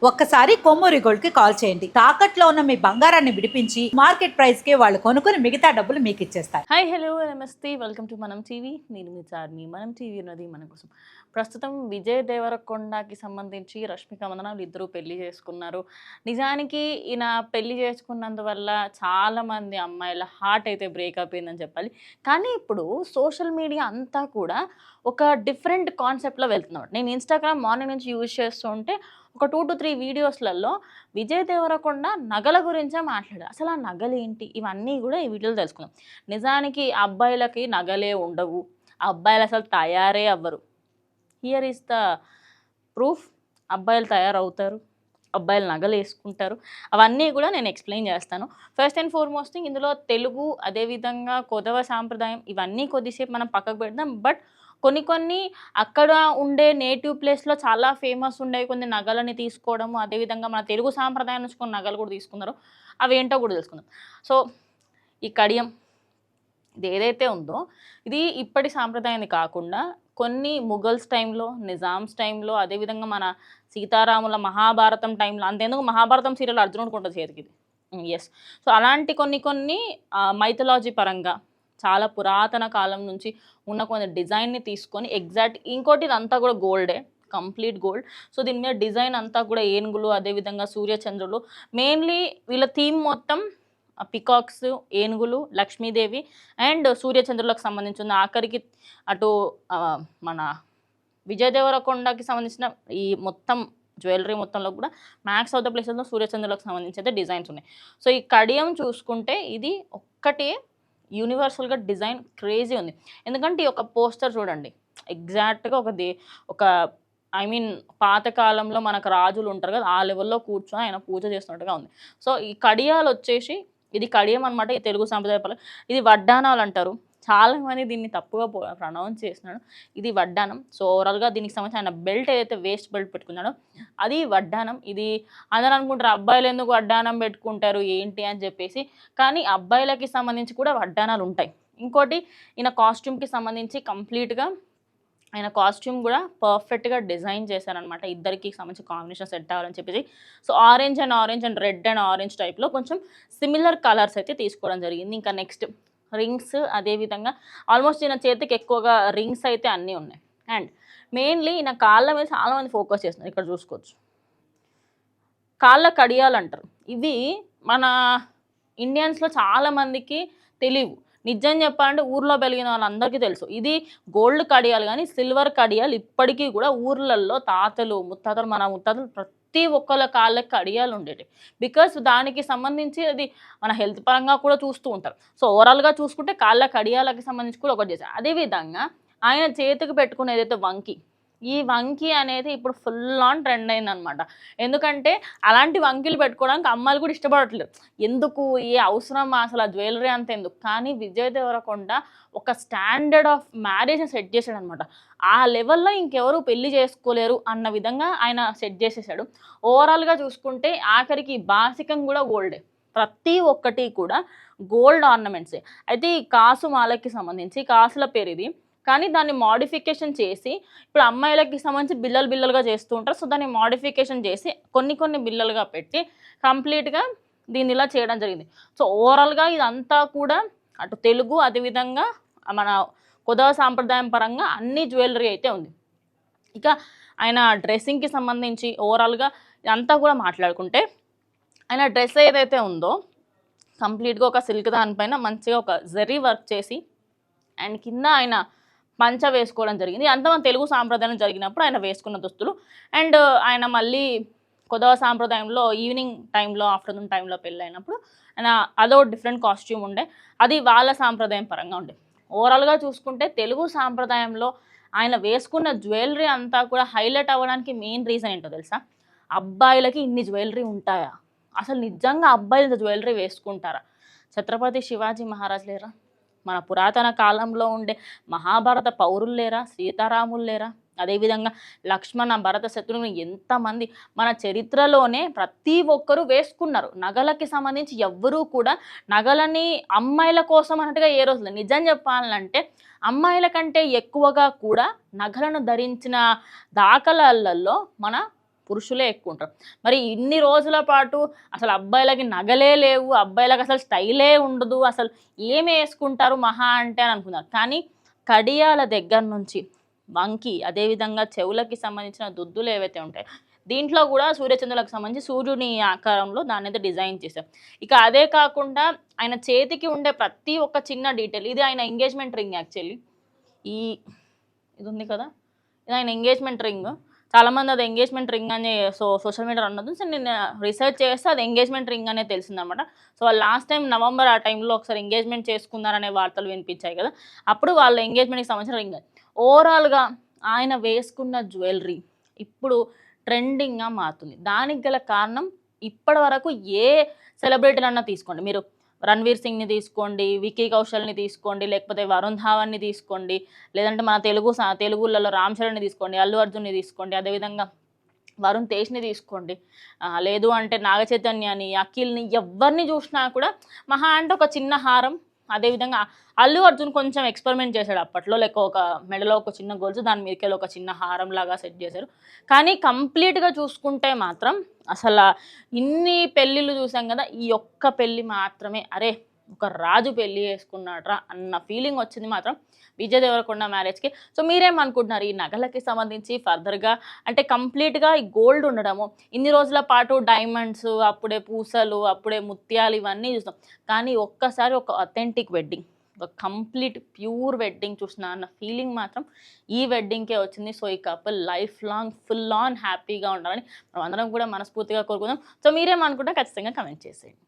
ఒక్కసారి కొమ్మూరి గోల్డ్ కి కాల్ చేయండి. తాకట్లో ఉన్న మీ బంగారాన్ని విడిపించి మార్కెట్ ప్రైస్ కి వాళ్ళు కొనుక్కుని మిగతా డబ్బులు మీకు ఇచ్చేస్తారు. హాయ్ హలో నమస్తే వెల్కమ్ టు మనం టీవీ. నేను మీ చార్మి. మనం టీవీ ఉన్నది మన కోసం. ప్రస్తుతం విజయ్ దేవరకొండకి సంబంధించి రష్మిక మందన ఇద్దరు పెళ్లి చేసుకున్నారు. నిజానికి ఈయన పెళ్లి చేసుకున్నందువల్ల చాలామంది అమ్మాయిల హార్ట్ అయితే బ్రేకప్ అయిందని చెప్పాలి. కానీ ఇప్పుడు సోషల్ మీడియా అంతా కూడా ఒక డిఫరెంట్ కాన్సెప్ట్లో వెళ్తున్నాడు. నేను ఇన్స్టాగ్రామ్ మార్నింగ్ నుంచి యూజ్ చేస్తూ ఉంటే ఒక 2 to 3 వీడియోస్లలో విజయ్ దేవరకొండ నగల గురించే మాట్లాడారు. అసలు ఆ నగలు ఏంటి, ఇవన్నీ కూడా ఈ వీడియోలో తెలుసుకుందాం. నిజానికి అబ్బాయిలకి నగలే ఉండవు, అబ్బాయిలు అసలు తయారే అవ్వరు. Here is the proof. అబ్బాయిలు తయారవుతారు, అబ్బాయిలు నగలు వేసుకుంటారు. అవన్నీ కూడా నేను ఎక్స్ప్లెయిన్ చేస్తాను. ఫస్ట్ అండ్ ఫార్మోస్ట్ థింగ్, ఇందులో తెలుగు అదేవిధంగా కొదవ సాంప్రదాయం ఇవన్నీ కొద్దిసేపు మనం పక్కకు పెడదాం. బట్ కొన్ని అక్కడ ఉండే నేటివ్ ప్లేస్లో చాలా ఫేమస్ ఉండేవి కొన్ని నగలని తీసుకోవడము, అదేవిధంగా మన తెలుగు సాంప్రదాయం నుంచి కొన్ని నగలు కూడా తీసుకున్నారు. అవి ఏంటో కూడా తెలుసుకుందాం. సో ఈ కడియం ఇది ఏదైతే ఉందో ఇది ఇప్పటి సాంప్రదాయాన్ని కాకుండా కొన్ని ముఘల్స్ టైంలో, నిజామ్స్ టైంలో, అదేవిధంగా మన సీతారాముల మహాభారతం టైంలో, అంతేందుకు మహాభారతం సీరియల్ అర్జునుడికి ఉంటుంది చేతికి ఇది. ఎస్. సో అలాంటి కొన్ని మైథలాజీ పరంగా చాలా పురాతన కాలం నుంచి ఉన్న కొన్ని డిజైన్ని తీసుకొని ఎగ్జాక్ట్ ఇంకోటి ఇదంతా కూడా గోల్డే, కంప్లీట్ గోల్డ్. సో దీని మీద డిజైన్ అంతా కూడా ఏనుగులు, అదేవిధంగా సూర్యచంద్రులు. మెయిన్లీ వీళ్ళ థీమ్ మొత్తం పికాక్స్, ఏనుగులు, లక్ష్మీదేవి అండ్ సూర్యచంద్రులకు సంబంధించిన ఆఖరికి అటు మన విజయ్ దేవరకొండకి సంబంధించిన ఈ మొత్తం జ్యువెలరీ మొత్తంలో కూడా మ్యాక్స్ ఆఫ్ ద ప్లేసెస్లో సూర్యచంద్రులకు సంబంధించి అయితే డిజైన్స్ ఉన్నాయి. సో ఈ కడియం చూసుకుంటే ఇది ఒక్కటే యూనివర్సల్గా డిజైన్ క్రేజీ ఉంది. ఎందుకంటే ఈ ఒక పోస్టర్ చూడండి, ఎగ్జాక్ట్గా ఒక ఐ మీన్ పాతకాలంలో మనకు రాజులు ఉంటారు కదా, ఆ లెవెల్లో కూర్చొని ఆయన పూజ చేస్తున్నట్టుగా ఉంది. సో ఈ కడియాలు వచ్చేసి ఇది కడియం అనమాట. ఈ తెలుగు సాంప్రదాయ పరంగా ఇది వడ్డానాలు అంటారు. చాలామంది దీన్ని తప్పుగా ప్రొనౌన్స్ చేస్తున్నాడు. ఇది వడ్డానం. సో ఓవరాల్గా దీనికి సంబంధించి ఆయన బెల్ట్ ఏదైతే వేస్ట్ బెల్ట్ పెట్టుకున్నాడో అది వడ్డానం. ఇది అందరూ అనుకుంటారు అబ్బాయిలు ఎందుకు వడ్డానం పెట్టుకుంటారు ఏంటి అని చెప్పేసి, కానీ అబ్బాయిలకి సంబంధించి కూడా వడ్డానాలు ఉంటాయి. ఇంకోటి ఈయన కాస్ట్యూమ్కి సంబంధించి కంప్లీట్గా ఆయన కాస్ట్యూమ్ కూడా పర్ఫెక్ట్గా డిజైన్ చేశారనమాట. ఇద్దరికి సంబంధించి కాంబినేషన్ సెట్ అవ్వాలని చెప్పేసి. So orange and red and orange టైప్లో కొంచెం సిమిలర్ కలర్స్ అయితే తీసుకోవడం జరిగింది. ఇంకా నెక్స్ట్ రింగ్స్, అదేవిధంగా ఆల్మోస్ట్ ఈయన చేతికి ఎక్కువగా రింగ్స్ అయితే అన్నీ ఉన్నాయి. అండ్ మెయిన్లీ ఈయన కాళ్ళ మీద చాలామంది ఫోకస్ చేస్తున్నారు. ఇక్కడ చూసుకోవచ్చు, కాళ్ళ కడియాలు అంటారు. ఇవి మన ఇండియన్స్లో చాలామందికి తెలియవు. నిజం చెప్పాలంటే ఊర్లో పెరిగిన వాళ్ళందరికీ తెలుసు. ఇది గోల్డ్ కడియాలు కానీ సిల్వర్ కడియాలు ఇప్పటికీ కూడా ఊర్లలో తాతలు ముత్తాతలు మన ముత్తాతలు ప్రతి ఒక్కళ్ళ కాళ్ళకి కడియాలు ఉండేవి. బికాస్ దానికి సంబంధించి అది మన హెల్త్ పరంగా కూడా చూస్తూ ఉంటారు. సో ఓవరాల్గా చూసుకుంటే కాళ్ళ కడియాలకి సంబంధించి కూడా ఒకటి చేశారు. అదేవిధంగా ఆయన చేతికి పెట్టుకునే ఏదైతే వంకి, ఈ వంకి అనేది ఇప్పుడు ఫుల్ ఆన్ ట్రెండ్ అయిందనమాట. ఎందుకంటే అలాంటి వంకీలు పెట్టుకోవడానికి అమ్మాయిలు కూడా ఇష్టపడట్లేదు. ఎందుకు, ఏ అవసరం అసలు ఆ జ్యువెలరీ అంత ఎందుకు. కానీ విజయ్ దేవరకొండ ఒక స్టాండర్డ్ ఆఫ్ మ్యారేజ్ని సెట్ చేశాడనమాట. ఆ లెవెల్లో ఇంకెవరు పెళ్లి చేసుకోలేరు అన్న విధంగా ఆయన సెట్ చేసేసాడు. ఓవరాల్గా చూసుకుంటే ఆఖరికి బాసికం కూడా గోల్డే, ప్రతి ఒక్కటి కూడా గోల్డ్ ఆర్నమెంట్సే. అయితే ఈ కాసు మాలకి సంబంధించి కాసుల పేరు ఇది, కానీ దాన్ని మోడిఫికేషన్ చేసి ఇప్పుడు అమ్మాయిలకి సంబంధించి బిల్లలుగా చేస్తూ ఉంటారు. సో దాన్ని మోడిఫికేషన్ చేసి కొన్ని బిల్లలుగా పెట్టి కంప్లీట్గా దీన్ని ఇలా చేయడం జరిగింది. సో ఓవరాల్గా ఇదంతా కూడా అటు తెలుగు అదేవిధంగా మన కొదవ సాంప్రదాయం పరంగా అన్ని జ్యువెలరీ అయితే ఉంది. ఇక ఆయన డ్రెస్సింగ్కి సంబంధించి ఓవరాల్గా ఇదంతా కూడా మాట్లాడుకుంటే ఆయన డ్రెస్ ఏదైతే ఉందో కంప్లీట్గా ఒక సిల్క్ దానిపైన మంచిగా ఒక జరీ వర్క్ చేసి అండ్ కింద ఆయన పంచ వేసుకోవడం జరిగింది. అంతా మన తెలుగు సాంప్రదాయం జరిగినప్పుడు ఆయన వేసుకున్న దుస్తులు. అండ్ ఆయన మళ్ళీ కొదవ సాంప్రదాయంలో ఈవినింగ్ టైంలో, ఆఫ్టర్నూన్ టైంలో పెళ్ళి అయినప్పుడు ఆయన అదో డిఫరెంట్ కాస్ట్యూమ్ ఉండే, అది వాళ్ళ సాంప్రదాయం పరంగా ఉండే. ఓవరాల్గా చూసుకుంటే తెలుగు సాంప్రదాయంలో ఆయన వేసుకున్న జ్యువెలరీ అంతా కూడా హైలైట్ అవ్వడానికి మెయిన్ రీజన్ ఏంటో తెలుసా? అబ్బాయిలకి ఇన్ని జ్యువెలరీ ఉంటాయా, అసలు నిజంగా అబ్బాయిలు జ్యువెలరీ వేసుకుంటారా? ఛత్రపతి శివాజీ మహారాజ్ లేరా, మన పురాతన కాలంలో ఉండే మహాభారత పౌరులు లేరా, సీతారాములు లేరా, అదేవిధంగా లక్ష్మణ భరత శత్రుఘ్నులు ఎంతమంది మన చరిత్రలోనే ప్రతి ఒక్కరూ వేసుకున్నారు. నగలకి సంబంధించి ఎవ్వరూ కూడా నగలని అమ్మాయిల కోసం అన్నట్టుగా ఏ రోజులు, నిజం చెప్పాలంటే అమ్మాయిల కంటే ఎక్కువగా కూడా నగలను ధరించిన దాఖలాలలో మన పురుషులే ఎక్కువ ఉంటారు. మరి ఇన్ని రోజుల పాటు అసలు అబ్బాయిలకి నగలే లేవు, అబ్బాయిలకి అసలు స్టైలే ఉండదు, అసలు ఏమి వేసుకుంటారు మహా అంటే అని అనుకున్నారు. కానీ కడియాల దగ్గర నుంచి వంకి, అదేవిధంగా చెవులకి సంబంధించిన దుద్దులు ఏవైతే ఉంటాయో దీంట్లో కూడా సూర్యచంద్రులకు సంబంధించి సూర్యుని ఆకారంలో దాన్నైతే డిజైన్ చేశారు. ఇక అదే కాకుండా ఆయన చేతికి ఉండే ప్రతి ఒక్క చిన్న డీటెయిల్, ఇది ఆయన ఎంగేజ్మెంట్ రింగ్ యాక్చువల్లీ. ఈ ఇది ఉంది కదా, ఇది ఆయన ఎంగేజ్మెంట్ రింగ్. చాలామంది అది ఎంగేజ్మెంట్ రింగ్ అని సోషల్ మీడియా అన్నది. సో నేను రీసెర్చ్ చేస్తే అది ఎంగేజ్మెంట్ రింగ్ అనే తెలిసిందనమాట. సో వాళ్ళు లాస్ట్ టైం నవంబర్ ఆ టైంలో ఒకసారి ఎంగేజ్మెంట్ చేసుకున్నారనే వార్తలు వినిపించాయి కదా, అప్పుడు వాళ్ళ ఎంగేజ్మెంట్కి సంబంధించిన రింగ్. ఓవరాల్గా ఆయన వేసుకున్న జ్యువెలరీ ఇప్పుడు ట్రెండింగ్గా మారుతుంది. దానికి గల కారణం ఇప్పటి వరకు ఏ సెలబ్రిటీలన్నా తీసుకోండి, మీరు రణ్వీర్ సింగ్ని తీసుకోండి, విక్కీ కౌశల్ని తీసుకోండి, లేకపోతే వరుణ్ ధావన్ని తీసుకోండి, లేదంటే మన తెలుగులలో రామ్ చరణ్ని తీసుకోండి, అల్లు అర్జున్ని తీసుకోండి, అదేవిధంగా వరుణ్ తేజ్ని తీసుకోండి, లేదు అంటే నాగ చైతన్యని, అఖిల్ని, ఎవరిని చూసినా కూడా మహా అంటే ఒక చిన్న హారం. అదేవిధంగా అల్లు అర్జున్ కొంచెం ఎక్స్పెరిమెంట్ చేశాడు అప్పట్లో, లైక్ ఒక మెడలో ఒక చిన్న గొలుసు, దాని మీదకెళ్ళి ఒక చిన్న హారం లాగా సెట్ చేశారు. కానీ కంప్లీట్గా చూసుకుంటే మాత్రం అసలు ఇన్ని పెళ్ళిళ్ళు చూసాం కదా, ఈ ఒక్క పెళ్ళి మాత్రమే అరే ఒక రాజు పెళ్ళి చేసుకున్నాడ్రా అన్న ఫీలింగ్ వచ్చింది మాత్రం విజయ్ దేవరకొండ మ్యారేజ్కి. సో మీరేమనుకుంటున్నారు ఈ నగలకి సంబంధించి ఫర్దర్గా? అంటే కంప్లీట్గా ఈ గోల్డ్ ఉండడము, ఇన్ని రోజుల పాటు డైమండ్స్, అప్పుడే పూసలు, అప్పుడే ముత్యాలు, ఇవన్నీ చూస్తాం. కానీ ఒక్కసారి ఒక అథెంటిక్ వెడ్డింగ్, ఒక కంప్లీట్ ప్యూర్ వెడ్డింగ్ చూసిన అన్న ఫీలింగ్ మాత్రం ఈ వెడ్డింగ్కే వచ్చింది. సో ఈ couple life long full on హ్యాపీగా ఉండాలని మనం అందరం కూడా మనస్ఫూర్తిగా కోరుకుందాం. సో మీరేమనుకుంటే ఖచ్చితంగా కమెంట్ చేసేయండి.